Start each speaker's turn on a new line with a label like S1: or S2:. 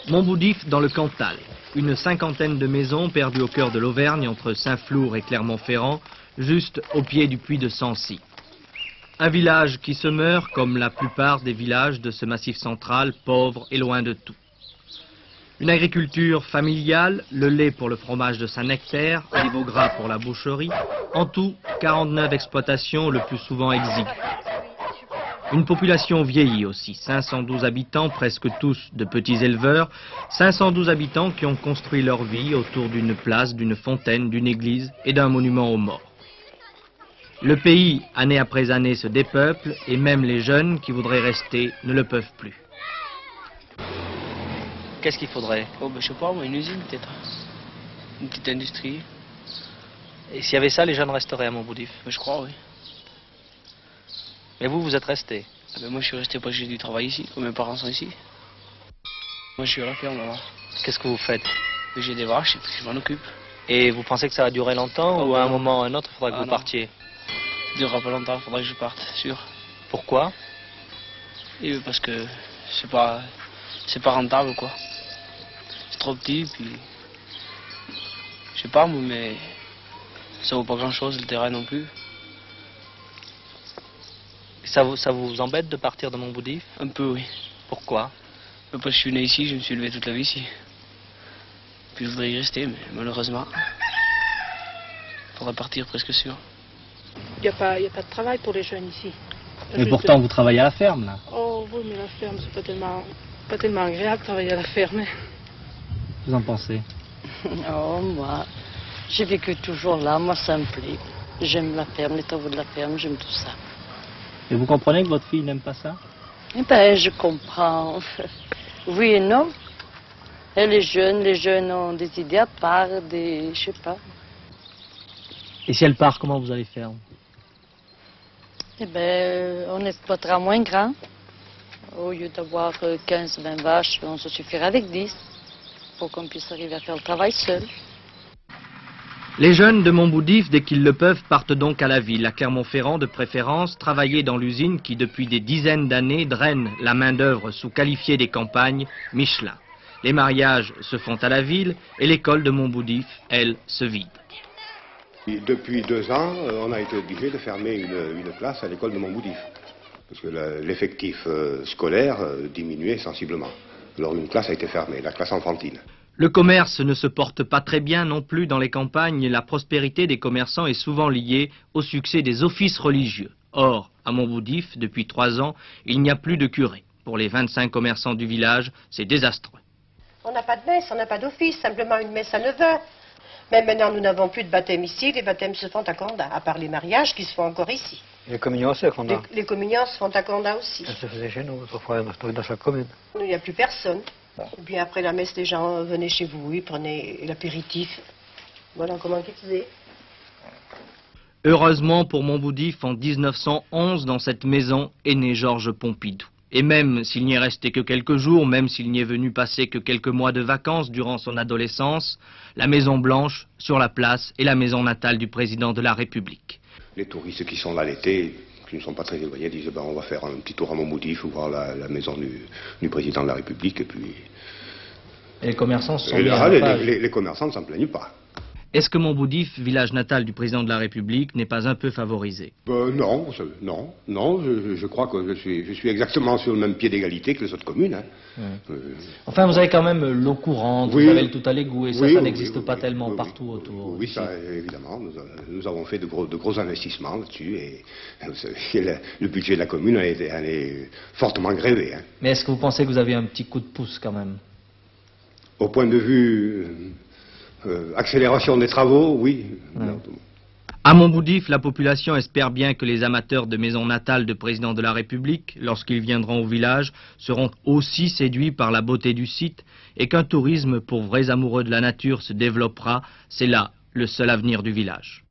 S1: Montboudif dans le Cantal. Une cinquantaine de maisons perdues au cœur de l'Auvergne entre Saint-Flour et Clermont-Ferrand, juste au pied du puits de Sancy. Un village qui se meurt comme la plupart des villages de ce massif central, pauvre et loin de tout. Une agriculture familiale, le lait pour le fromage de Saint-Nectaire, les veaux gras pour la boucherie, en tout 49 exploitations, le plus souvent exiguës. Une population vieillie aussi, 512 habitants, presque tous de petits éleveurs, 512 habitants qui ont construit leur vie autour d'une place, d'une fontaine, d'une église et d'un monument aux morts. Le pays, année après année, se dépeuple et même les jeunes qui voudraient rester ne le peuvent plus. Qu'est-ce qu'il faudrait?
S2: Oh, ben, je sais pas, une usine peut-être. Une petite industrie.
S1: Et s'il y avait ça, les jeunes resteraient à Montboudif?
S2: Ben, je crois, oui.
S1: Mais vous, vous êtes resté?
S2: Ah ben, moi, je suis resté parce que j'ai du travail ici, comme mes parents sont ici. Moi, je suis à la ferme là-bas.
S1: Qu'est-ce que vous faites?
S2: J'ai des vaches et puis je m'en occupe.
S1: Et vous pensez que ça va durer longtemps ou à un moment ou à un autre, il faudra que vous partiez?
S2: Ça durera pas longtemps, il faudra que je parte, sûr.
S1: Pourquoi?
S2: Et parce que c'est pas rentable, quoi. C'est trop petit, puis... Je sais pas, moi, mais... Ça vaut pas grand-chose, le terrain non plus.
S1: Ça vous embête de partir de Montboudif?
S2: Un peu, oui.
S1: Pourquoi?
S2: Parce que je suis né ici, je me suis élevé toute la vie ici. Puis je voudrais y rester, mais malheureusement... Il faudra partir presque sûr.
S3: Il n'y a pas de travail pour les jeunes ici.
S1: Mais pourtant, vous travaillez à la ferme, là.
S3: Oh oui, mais la ferme, c'est pas tellement agréable de travailler à la ferme.
S1: Vous en pensez?
S4: Oh, moi, j'ai vécu toujours là, moi ça me plaît. J'aime la ferme, les travaux de la ferme, j'aime tout ça.
S1: Et vous comprenez que votre fille n'aime pas ça?
S4: Eh ben, je comprends. Oui et non. Et les jeunes ont des idées à part, je sais pas.
S1: Et si elle part, comment vous allez faire?
S4: Eh ben, on exploitera moins grand. Au lieu d'avoir 15-20 vaches, on se suffira avec 10 pour qu'on puisse arriver à faire le travail seul.
S1: Les jeunes de Montboudif, dès qu'ils le peuvent, partent donc à la ville, à Clermont-Ferrand de préférence, travailler dans l'usine qui, depuis des dizaines d'années, draine la main-d'œuvre sous-qualifiée des campagnes, Michelin. Les mariages se font à la ville et l'école de Montboudif, elle, se vide.
S5: Depuis 2 ans, on a été obligé de fermer une classe à l'école de Montboudif, parce que l'effectif scolaire diminuait sensiblement. Alors une classe a été fermée, la classe enfantine.
S1: Le commerce ne se porte pas très bien non plus dans les campagnes. La prospérité des commerçants est souvent liée au succès des offices religieux. Or, à Montboudif, depuis 3 ans, il n'y a plus de curé. Pour les 25 commerçants du village, c'est désastreux.
S6: On n'a pas de messe, on n'a pas d'office, simplement une messe à 9h. Même maintenant, nous n'avons plus de baptême ici, les baptêmes se font à Condat, à part les mariages qui se font encore ici.
S7: Les communions aussi à Condat.
S6: Les communions se font à Condat aussi.
S7: Ça se faisait chez nous, autrefois, dans chaque commune.
S6: Il n'y a plus personne. Et puis après la messe, les gens venaient chez vous, ils prenaient l'apéritif. Voilà comment ils faisaient.
S1: Heureusement pour Montboudif, en 1911, dans cette maison, est né Georges Pompidou. Et même s'il n'y est resté que quelques jours, même s'il n'y est venu passer que quelques mois de vacances durant son adolescence, la Maison Blanche, sur la place, est la maison natale du président de la République.
S5: Les touristes qui sont là l'été, qui ne sont pas très éloignés, disent ben, on va faire un petit tour à Montboudif, voir la maison du président de la République. Et puis...
S1: Et les commerçants se sont
S5: les commerçants ne s'en plaignent pas.
S1: Est-ce que Montboudif, village natal du président de la République, n'est pas un peu favorisé?
S5: Non, je crois que je suis exactement sur le même pied d'égalité que les autres communes. Hein.
S1: Enfin, vous avez quand même l'eau courante, vous avez le tout à l'égout, et ça n'existe pas tellement partout autour.
S5: Oui, ça, évidemment, nous avons fait de gros investissements là-dessus, et le budget de la commune est fortement grévé. Hein.
S1: Mais est-ce que vous pensez que vous avez un petit coup de pouce quand même?
S5: Au point de vue... accélération des travaux, oui.
S1: À Montboudif, la population espère bien que les amateurs de maison natale de président de la République, lorsqu'ils viendront au village, seront aussi séduits par la beauté du site et qu'un tourisme pour vrais amoureux de la nature se développera. C'est là le seul avenir du village.